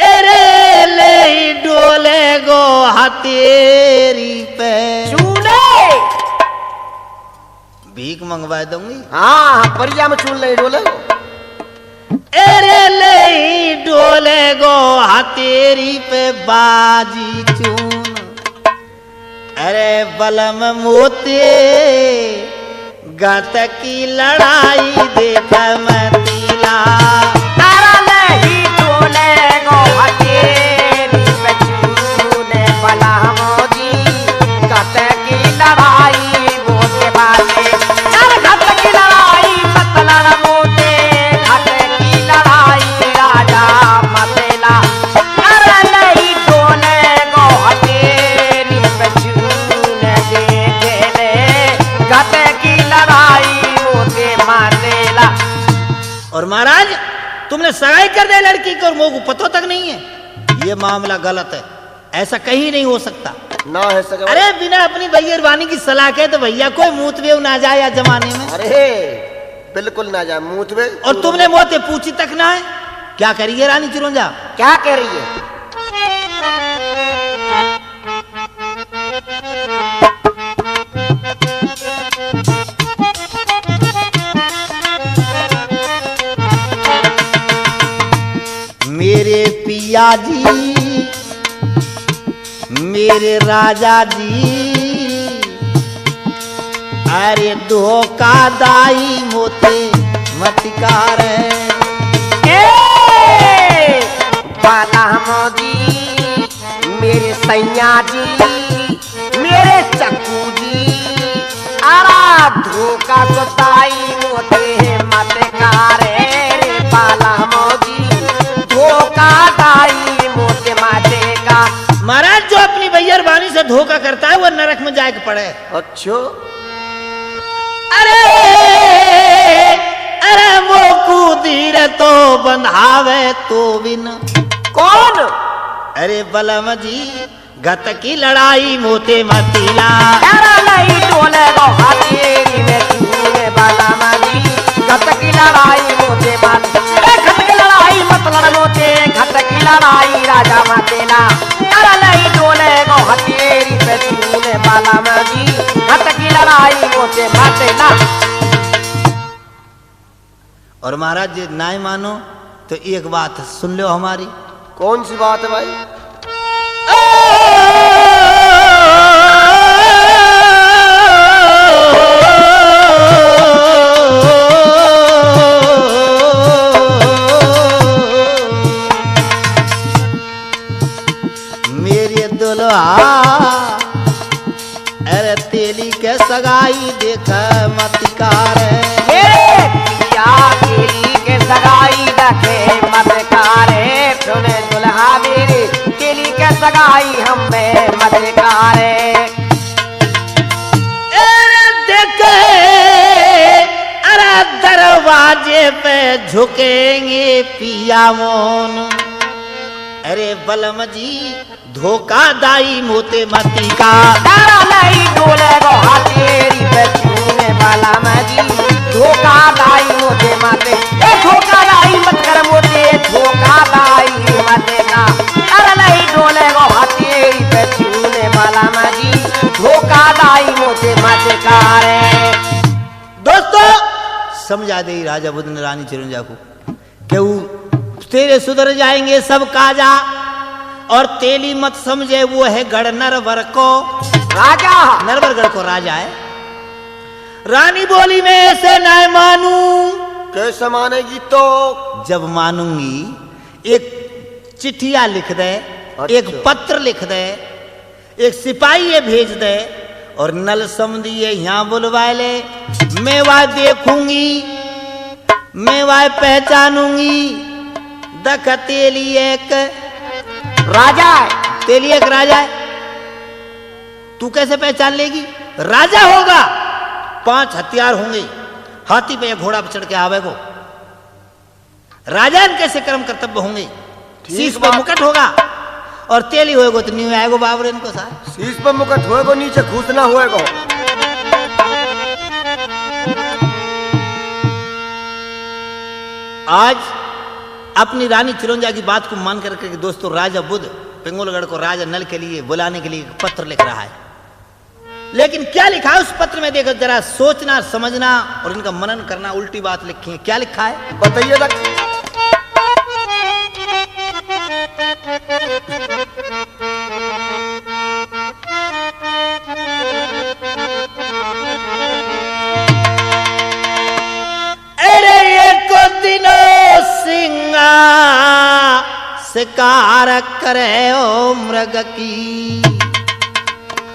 [SPEAKER 1] अरे ले डोले गो हथेरी पे
[SPEAKER 3] चूने
[SPEAKER 1] भीख मंगवा दूंगी।
[SPEAKER 3] हाँ परिया में चून ले डोले।
[SPEAKER 1] अरे ले डोले गो हथेरी पे बाजी चून, अरे बलम मोते गत की लड़ाई देख मतीला।
[SPEAKER 2] तारा नहीं डोले गो हथेरी पे चूने बलम मोदी गत की लड़ाई मोते बाजे। अरे गत की लड़ाई मतलब मोते गत की लड़ाई राजा मतेला। अरे नहीं डोले गो हथेरी पे चूने देखेले गत की लड़ाई मोते मातेला।
[SPEAKER 1] और महाराज तुमने सगाई कर दे लड़की को और मोह को पतो तक नहीं है। ये मामला गलत है, ऐसा कहीं नहीं हो सकता।
[SPEAKER 3] ना है सके।
[SPEAKER 1] अरे बिना अपनी भैया की सलाह के तो भैया कोई मूतवे ना जाए या जमाने में।
[SPEAKER 3] अरे बिल्कुल ना जाए मूतवे।
[SPEAKER 1] और तुमने मोते पूछी तक ना है। क्या करिए रानी चिरंजा?
[SPEAKER 2] क्या कह रही है?
[SPEAKER 1] मेरे पिया जी, मेरे राजा जी, अरे धोखा दाई मोते मतिकार
[SPEAKER 2] बाला मोदी मेरे सैया जी, मेरे चक्कू जी, आरा धोखा सताई मोते मतिकार रे बाला मोदी धोखा दाई मोते माते का।
[SPEAKER 1] महाराज जो अपनी भैया से धोखा करता है वो नरक में जाके पड़े।
[SPEAKER 3] अच्छा
[SPEAKER 1] अरे अरे मोकू धीरे तो बंधावे तो बिन।
[SPEAKER 2] कौन?
[SPEAKER 1] अरे बलम जी गत की लड़ाई मोते मतीला।
[SPEAKER 2] अरे नहीं डोले गो हथेरी में चूने बाला माजी गत की लड़ाई मोते माते। घट की लड़ाई मतलब मोते घट की लड़ाई राजा मातेला। अरे नहीं डोले गो हथेरी पे चूने बाला माजी घट की लड़ाई मोते मातेला।
[SPEAKER 1] और महाराज जी ना मानो तो एक बात सुन लो हमारी।
[SPEAKER 3] कौन सी बात है भाई?
[SPEAKER 1] मेरे दुल्हा अरे तेली के सगाई देख मतिकार
[SPEAKER 2] केली के सगाई देखे मतकारे सुने दुल्हा मेरे केली के सगाई हमें मतकारे।
[SPEAKER 1] देखे अरे दरवाजे पे झुकेंगे पिया मोन। अरे बलम जी धोखा दाई मोते मती का।
[SPEAKER 2] तारा नहीं डोले गो हथेरी पे चूने वाला मजी धोखा दाई मोते माते। धोखा दाई मत कर मोते धोखा दाई मते का। तारा नहीं डोले गो हथेरी पे चूने कादाई मोटे मचकारे।
[SPEAKER 1] दोस्तों समझा दे राजा बुद्ध ने रानी चिरंजा को कि वो तेरे सुधर जाएंगे सब काजा, और तेली मत समझे वो है गढ़ नरवर को
[SPEAKER 2] राजा
[SPEAKER 1] नरवरगढ़ को राजा है। रानी बोली मैं ऐसे न मानू।
[SPEAKER 3] कैसे मानेगी तो?
[SPEAKER 1] जब मानूंगी एक चिट्ठिया लिख दे, एक पत्र लिख दे, एक सिपाही ये भेज दे, और नल समझी यहाँ बुलवा ले। मैं वह देखूंगी, मैं वह पहचानूंगी। दख तेली एक
[SPEAKER 2] राजा है।
[SPEAKER 1] तेली एक राजा है। तू कैसे पहचान लेगी? राजा होगा, 5 हथियार होंगे, हाथी पे या घोड़ा पे चढ़ के आवे को। राजा कैसे कर्म कर्तव्य होंगे, शीश पे मुकुट होगा, और तेली होएगो तो नहीं आएगो बाबर इनको साथ।
[SPEAKER 3] शीश पर मुकुट होएगो, नीचे घुसना होएगो।
[SPEAKER 1] आज अपनी रानी चिरंजा की बात को मान करके दोस्तों राजा बुद्ध पिंगुलगढ़ को राजा नल के लिए बुलाने के लिए एक पत्र लिख रहा है। लेकिन क्या लिखा है उस पत्र में देखो जरा, सोचना समझना और इनका मनन करना। उल्टी बात लिखी है। क्या लिखा है
[SPEAKER 3] बताइए ना।
[SPEAKER 1] अरे एक दिनों सिंगा शिकार करे ओ मृग की।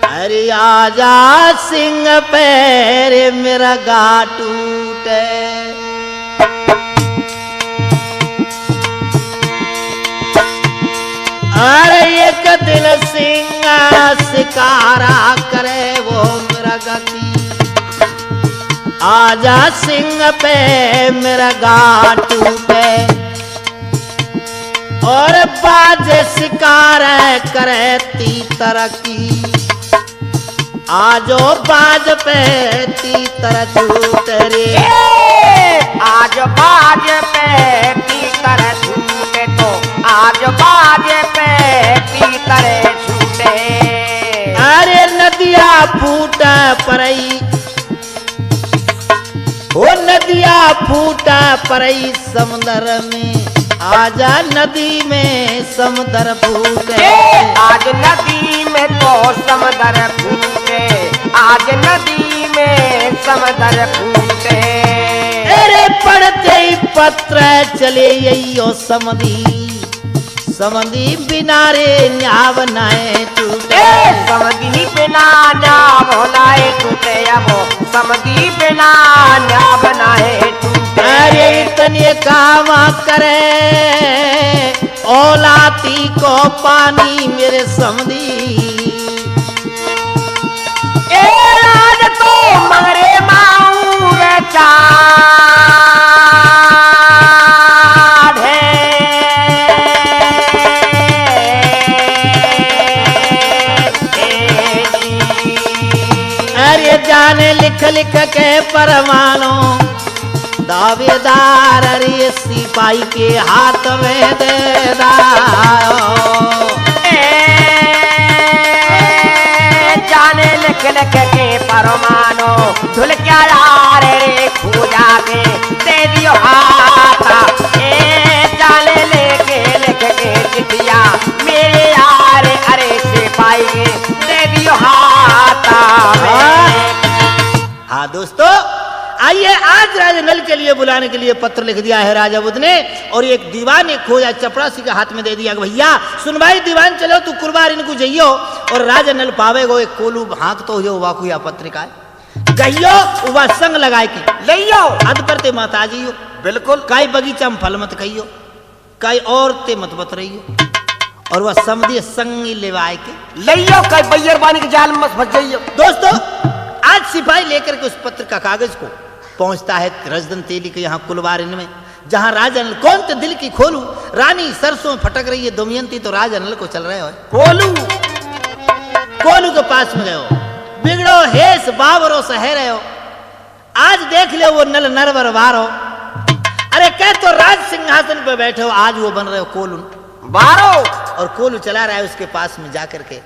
[SPEAKER 1] अरे आजा सिंह पैर मेरा गा टूटे। अरे एक दिन सिंह शिकारा करे वो मृग की। आजा सिंह पे मेरा गा टूटे। और बाज शिकार करे तीतर की। आजो बाज पे तीतर छूटे रे।
[SPEAKER 2] आज बाज पे तीतर छूटे तो आज बाज पे तीतर छूटे।
[SPEAKER 1] अरे नदिया फूट परई, ओ नदिया फूट परई समुद्र में। आजा नदी में समुद्र फूटे।
[SPEAKER 2] आज नदी में तो समुद्र फूटे। आज नदी में समुद्र फूटे।
[SPEAKER 1] अरे पढ़ते ही पत्र चले यही समधी। समधी बिना रे न्याव नाए टूटे।
[SPEAKER 2] समधी बिना न्याव नाए टूटे। अब समधी बिना न्याव नाए टूटे।
[SPEAKER 1] अरे इतने काम करे औलाती को पानी मेरे समधी।
[SPEAKER 2] ए राज तो मरे माऊर चाढ़े।
[SPEAKER 1] अरे जाने लिख लिख के परमानो दावेदार। अरे सिपाही के हाथ में दे दाओ।
[SPEAKER 2] जाने लिख लिख के परमानो धुल क्या यार रे पूजा के दे दियो हाथ। जाने लेके लिख के चिट्ठिया मेरे यार अरे सिपाही के दे दियो हाथ।
[SPEAKER 1] हाँ दोस्तों आइए, आज राजा नल के लिए बुलाने के लिए पत्र लिख दिया है राजा बुद्ध ने। और एक दीवान एक खोजा चपरासी के हाथ में दे दिया कि भैया सुन भाई दीवान चलो तू कुर्बान इनको जइयो। और राजा नल पावेगो एक कोलू हाँक तो हो वाकुया पत्रिका गइयो वह संग लगाए की
[SPEAKER 2] लइयो
[SPEAKER 1] अद पर ते माता जियो।
[SPEAKER 3] बिल्कुल।
[SPEAKER 1] काई बगीचा में फल मत कहियो, काई और ते मत बत रहियो। और वह समझिए संगी लेवाए के
[SPEAKER 2] लइयो
[SPEAKER 3] कई बैयर बानी के जाल में मत फंस जाइयो।
[SPEAKER 1] दोस्तों आज सिपाही लेकर के उस पत्र का कागज को पहुंचता है रजदन तेली के यहाँ कुलवारिन में, जहां राजा नल कौन तो दिल की खोलू रानी सरसों में फटक रही है दमयंती, तो राजा नल को चल रहे हो कोलू के पास में गए। बिगड़ो हेस बावरो सह रहे हो। आज देख ले वो नल नरवर वारो। अरे कह तो राज सिंहासन पे बैठे हो, आज वो बन रहे हो कोलू
[SPEAKER 2] बारो।
[SPEAKER 1] और कोलू चला रहा है उसके पास में जाकर के।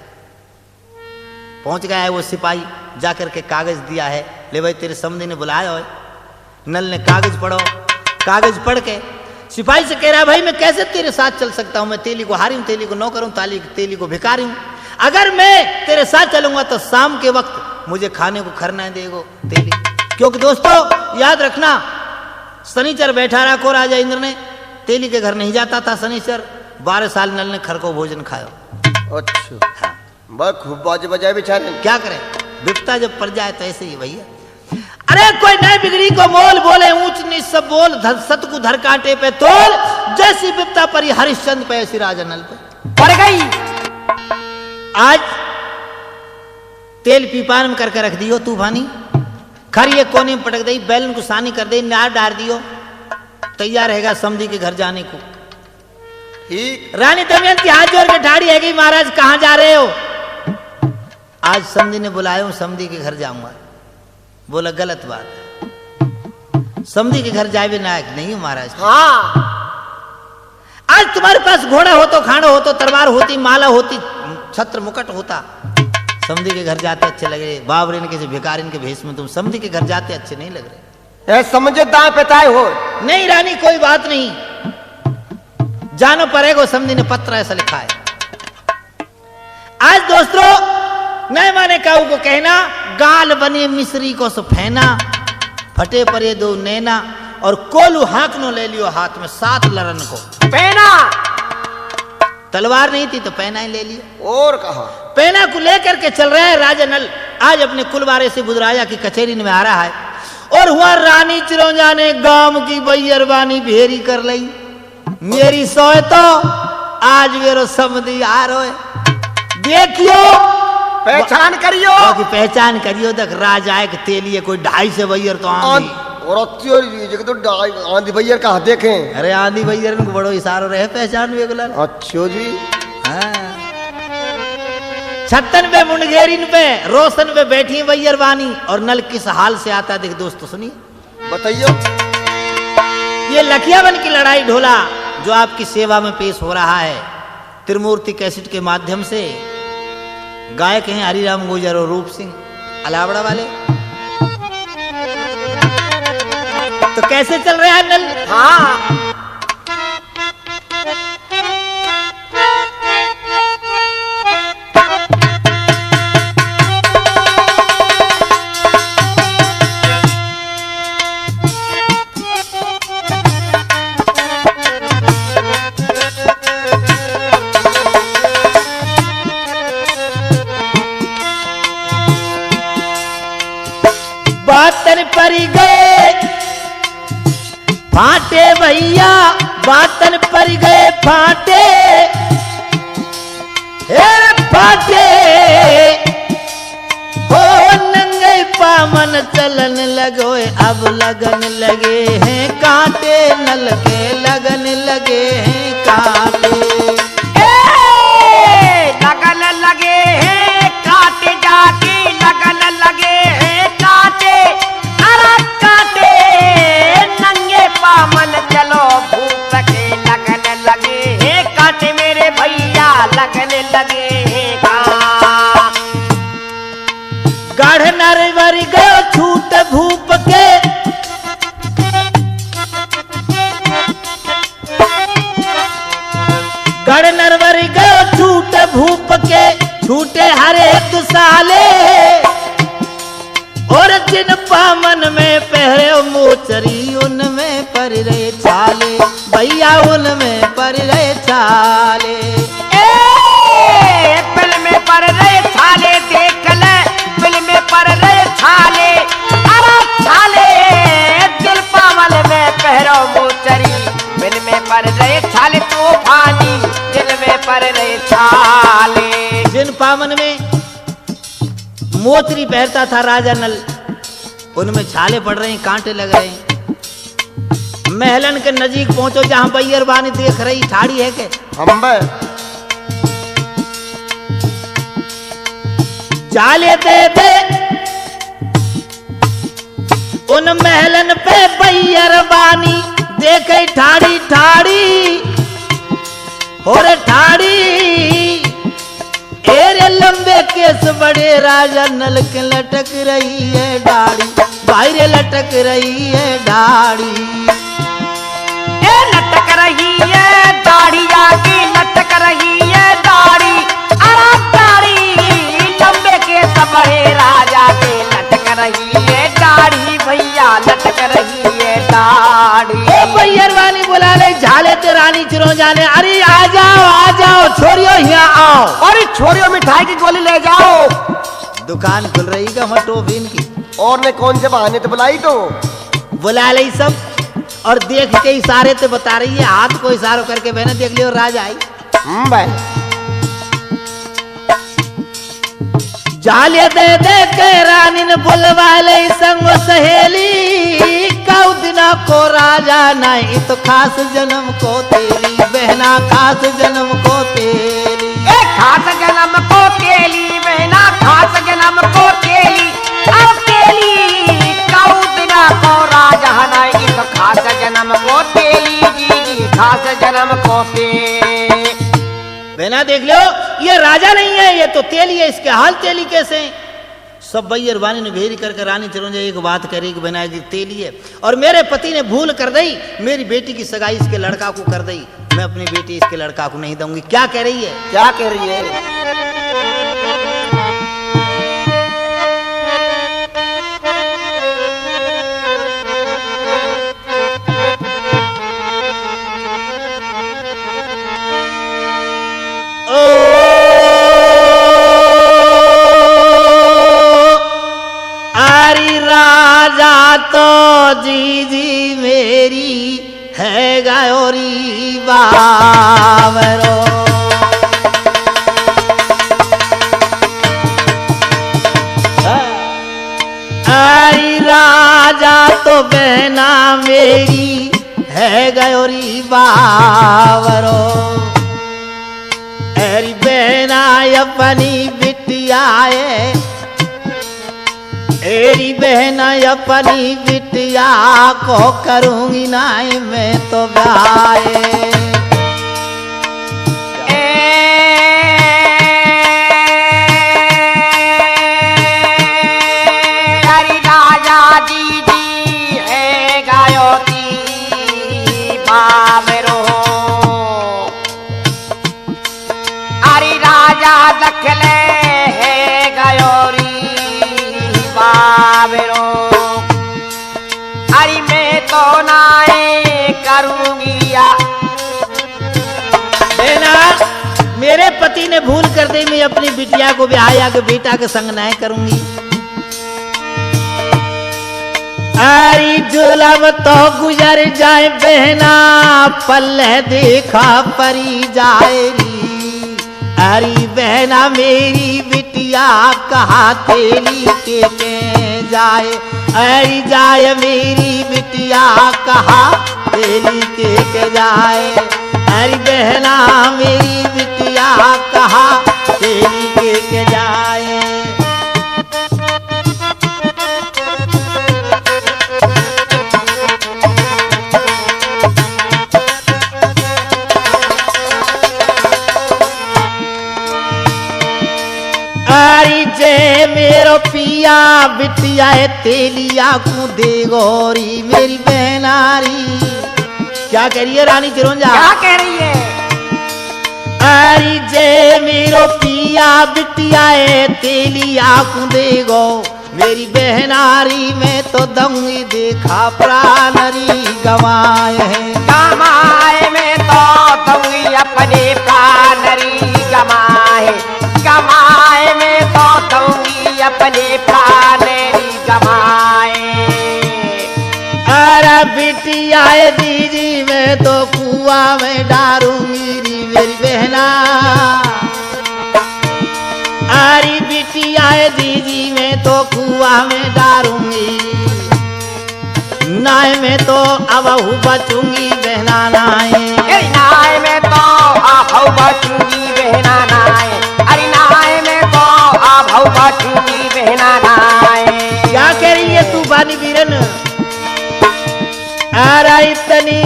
[SPEAKER 1] पहुंच गया है वो सिपाही, जाकर के कागज दिया है, ले भाई तेरे समधी ने बुलाया है। नल ने कागज पढ़ो, कागज पढ़ के सिपाही से कह रहा है भाई मैं कैसे तेरे साथ चल सकता हूं, मैं तेली को हारी हूं, तेली को नौकर हूं, तेली को भिखारी हूं। अगर मैं तेरे साथ चलूंगा तो शाम के वक्त मुझे खाने को खरना देगो तेली। क्योंकि दोस्तों याद रखना, शनिचर बैठा रखो राजा इंद्र ने, तेली के घर नहीं जाता था शनिचर। 12 साल नल ने खर को भोजन खाया।
[SPEAKER 3] अच्छा
[SPEAKER 1] हाँ।
[SPEAKER 3] बस खूब बाजे बजाए बेचारे।
[SPEAKER 1] क्या करें, विपता जब पड़ जाए तो ऐसे ही भैया। अरे कोई नई बिगड़ी को मोल बोले, ऊंच नीच सब बोल, सत को धर कांटे पे तोल, जैसी विपता परी हरिश्चंद्र पे ऐसी राजा नल पे
[SPEAKER 2] पड़ गई।
[SPEAKER 1] आज तेल पीपान में करके रख दियो तूफानी, खर ये कोने में पटक दी, बैलन को सानी कर दे, नार डाल दियो, तैयार रहेगा समधी के घर जाने को।
[SPEAKER 3] ठीक।
[SPEAKER 1] रानी दमयंती हाथ जोड़ के ठाड़ी है कि महाराज कहां जा रहे हो? आज समधी ने बुलाया हूं, समधी के घर जाऊंगा। बोला गलत बात है, समधी के घर जाए भी नायक नहीं हो महाराज।
[SPEAKER 2] हाँ
[SPEAKER 1] आज तुम्हारे पास घोड़ा हो तो, खाना हो तो, तलवार होती, माला होती, छत्र मुकुट होता, समधी के घर जाते अच्छे लग रहे। बाबरिन के भिखारिन के भेष में तुम समधी के घर जाते अच्छे नहीं लग रहे।
[SPEAKER 3] ए समझदार पिताए हो।
[SPEAKER 1] नहीं रानी कोई बात नहीं, जानो पड़ेगा। समधी ने पत्र ऐसा लिखा है। आज दोस्तों नहीं माने काऊ को कहना, गाल बने मिस्री को सफेना, फटे परे दो नैना, और कोलू हाकनो ले लियो हाथ में 7 लरन को।
[SPEAKER 2] पहना
[SPEAKER 1] तलवार नहीं थी तो पैना ही ले लिया।
[SPEAKER 3] और कहा
[SPEAKER 1] पैना को लेकर के चल रहा है राजा नल। आज अपने कुलवारे से बुधराजा की कचेरी में आ रहा है, और हुआ रानी चिरौंजा ने गांव की बैरबानी भेरी कर ली। मेरी सोए तो आज मेरो समधी आ रो है, देखियो
[SPEAKER 3] पहचान करियो।
[SPEAKER 1] की पहचान करियो तक राजा एक तेलिए कोई 250 से बैर तो आंधी।
[SPEAKER 3] और तो आंधी भैया कहा देखें।
[SPEAKER 1] अरे आंधी बैर को बड़ो इशारो रहे पहचान वे गुलाल।
[SPEAKER 3] अच्छा जी।
[SPEAKER 1] हाँ। छत्तन पे मुंडगेरिन पे रोशन पे बैठी बैर बानी, और नल किस हाल से आता देख दोस्तों सुनिए।
[SPEAKER 3] बताइयो।
[SPEAKER 1] ये लखियावन की लड़ाई ढोला जो आपकी सेवा में पेश हो रहा है त्रिमूर्ति कैसेट के माध्यम से। गायक हैं हरिराम गुर्जर और रूप सिंह अलावड़ा वाले। तो कैसे चल रहा है नल?
[SPEAKER 2] हाँ
[SPEAKER 1] बातन परी गए फाटे भैया, बातन परी गए फाटे, हे फाटे हो नंगे पामन चलन लगो, अब लगन लगे हैं कांटे, नल के लगन लगे हैं कांटे।
[SPEAKER 2] लगन लगे हैं कांटे, जाके लगन लगे हैं कांटे, अरे कांटे नंगे पामन चलो भूत के लगन लगे हैं कांटे, मेरे भैया लगन लगे हैं कांटे।
[SPEAKER 1] गाढ़ नरवर गयो छूट भूप के, गढ़ नरवर गयो छूट भूप के, छूटे हर एक साले, और जिन पामन में पहरे मोचरी उनमें पर रहे छाले, भैया उनमें पर रहे छाले।
[SPEAKER 2] बिल में पर रहे छाले, देख ले बिल में पर रहे छाले, अरे छाले दिल पावल में पहरो मोचरी, बिल में पर रहे छाले तूफानी, दिल में पर रहे छाले।
[SPEAKER 1] जिन पामन में मोचरी पहनता था राजा नल, उनमें छाले पड़ रहे हैं, कांटे लग रहे हैं। महलन के नजीक पहुंचो जहां बैर बानी देख रही ठाड़ी है के
[SPEAKER 3] हम
[SPEAKER 1] जाले दे दे उन महलन पे बैर बानी देखे ठाड़ी ठाड़ी, और ठाड़ी एरे लंबे केस बड़े राजा नल के लटक रही है दाढ़ी, भाई रे लटक रही है दाढ़ी।
[SPEAKER 2] ए लटक रही है दाढ़ी आगे लटक रही है दाढ़ी, अरे दाढ़ी लंबे केस बड़े राजा के लटक रही है दाढ़ी, भैया लटक रही है दाढ़ी।
[SPEAKER 1] ओ भैयरवानी बुला ले झाले ते रानी चिरो जाने, अरे आ जाओ छोरियो यहाँ आओ।
[SPEAKER 3] अरे छोरियों मिठाई की गोली ले जाओ।
[SPEAKER 1] दुकान खुल रही का मटोफिन की,
[SPEAKER 3] और ने कौन से बहाने तो बुलाई तो
[SPEAKER 1] बुला ले सब, और देख के इशारे ते बता रही है, हाथ को इशारों करके मैंने देख लिया और राजा आई।
[SPEAKER 3] भाई
[SPEAKER 1] जाले दे दे के रानी ने बुलवा ले संग सहेली, कऊ दिना को राजा नहीं तो खास जन्म को तेरी बहना, खास जन्म को तेरी।
[SPEAKER 2] ए खास जन्म को तेली बहना, खास जन्म को तेली, अब तेली कौतना को राजा नहीं तो खास जन्म को तेली, जी खास जन्म को तेली।
[SPEAKER 1] बहना देख लो ये राजा नहीं है, ये तो तेली है, इसके हाल तेली कैसे हैं? सब भैयरवानी ने भेरी करके रानी चिरंजा एक बात करी कि बहना की तेली है, और मेरे पति ने भूल कर दी, मेरी बेटी की सगाई इसके लड़का को कर दी, मैं अपनी बेटी इसके लड़का को नहीं दूंगी। क्या कह रही है?
[SPEAKER 3] क्या कह रही है?
[SPEAKER 1] तो जी मेरी है गयोरी बावरो, आई राजा तो बहना मेरी है गयोरी बावरो, अरे बहना अपनी बिटिया है, एरी बहना अपनी बिटिया को करूंगी नहीं मैं तो ब्याह।
[SPEAKER 2] अरे राजा जी है गायोती बाबरो, अरे राजा दखले है गायोरी बाबरो, अरे मैं तो नाए करूंगी या।
[SPEAKER 1] मेरे पति ने भूल कर दी, मैं अपनी बिटिया को ब्याह के बेटा के संग नहीं करूंगी। अरे जुलम तो गुजर जाए बहना पल्ले देखा परी जाएगी, अरे बहना मेरी बिटिया कहा तेली के जाए, अरे जाए मेरी बिटिया कहा तेली के जाए, अरे बहना मेरी बिटिया कहा तेली के जाए। अरे जे मेरो पिया बिटिया है तेलिया को दे गोरी मेरी बहनारी। क्या कह रही है रानी चिरंजा?
[SPEAKER 2] क्या कह रही है?
[SPEAKER 1] अरे जे मेरो पिया बिटिया है तेलिया को दे गो मेरी बहनारी में तो दूंगी देखा प्राणरी गवाए है,
[SPEAKER 2] गमाए में तो दूंगी अपने प्राणरी गमाए, गमाए में तो दूंगी अपने प्राणरी गमाए।
[SPEAKER 1] अरे बिटिया दीदी मैं तो कुआ में डारूंगी री मेरी बहना, अरे बिटिया दीदी मैं तो कुआ में डारूंगी, नाय में तो अब बचूंगी बहना नाय,
[SPEAKER 2] नाय में तो अब बचूंगी बहना नाय, अरे नाय में तो अब बचूंगी बहना नाय।
[SPEAKER 1] क्या कह रही है तू बानी बीरन? अरे इतनी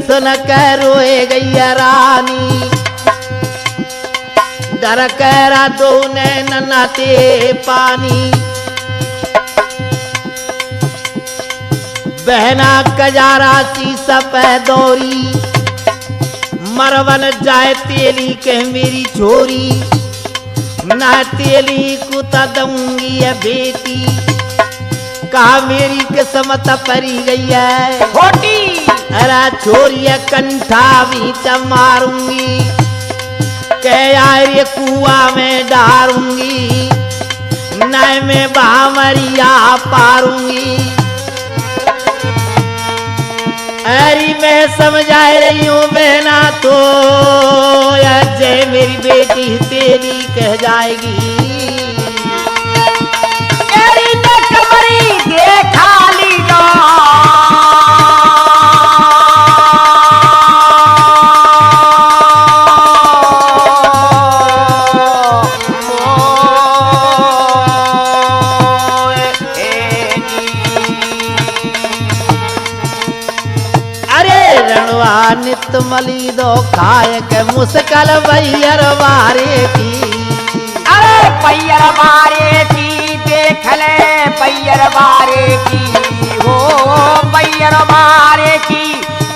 [SPEAKER 1] सुन कर रोए गई रानी, डर कहरा दो नैन नाते पानी बहना कजारा सी सपैदौरी मरवन जाए तेली कह मेरी छोरी ना तेली कुता दूंगी है बेटी कहा मेरी किस्मत परी गई है
[SPEAKER 2] खोटी
[SPEAKER 1] अरे छोरी कंठा भी मारूंगी कह यार ये कुआ में डारूंगी न मैं बामरिया पारूंगी अरे मैं समझा रही हूँ बहना तो जय मेरी बेटी तेली कह जाएगी
[SPEAKER 2] तेरी ने कमरी देखा ली ना
[SPEAKER 1] नित मली दो खाए के मुस्कल भैयर बारे की
[SPEAKER 2] अरे पैयर बारे की देख ले पैयर बारे की हो पैयर बारे की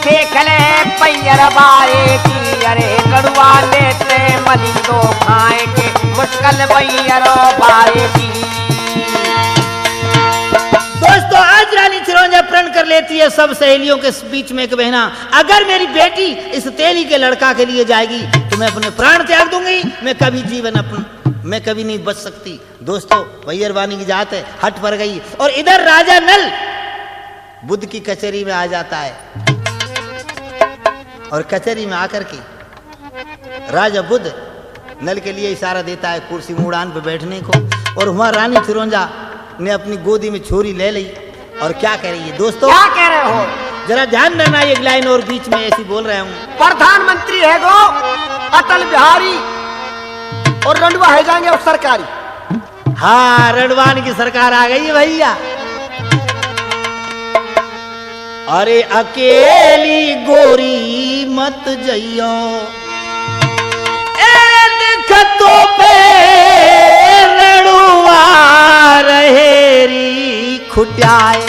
[SPEAKER 2] देख ले पैयर बारे की अरे गड़ुआ लेते मली दो खाए के मुश्किल पैयर बारे की
[SPEAKER 1] दोस्तों आज रानी चिरौंजा प्रण कर लेती है सब सहेलियों के बीच में एक बहना अगर मेरी बेटी इस तेली के लड़का के लिए जाएगी तो मैं अपने प्राण त्याग दूंगी मैं कभी नहीं बच सकती। दोस्तों भैयरवानी की जात है हट पर गई और इधर राजा नल बुद्ध की कचहरी में आ जाता है और कचहरी में आकर के राजा बुद्ध नल के लिए इशारा देता है कुर्सी मुड़ान पे बैठने को और वहां रानी चिरौंजा ने अपनी गोदी में छोरी ले ली और क्या कह रही है दोस्तों
[SPEAKER 2] क्या कह रहे हो
[SPEAKER 1] जरा ध्यान देना एक लाइन और बीच में ऐसी बोल रहा हूँ
[SPEAKER 2] प्रधानमंत्री है गो
[SPEAKER 3] अटल बिहारी और रंडवा है जाएंगे और सरकारी
[SPEAKER 1] हाँ रडवान की सरकार आ गई है भैया अरे अकेली गोरी मत जइयो देखतो पे रडुआ रहेरी खुट्याए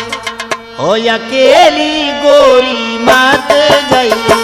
[SPEAKER 1] हो अकेली गोरी मत जइयो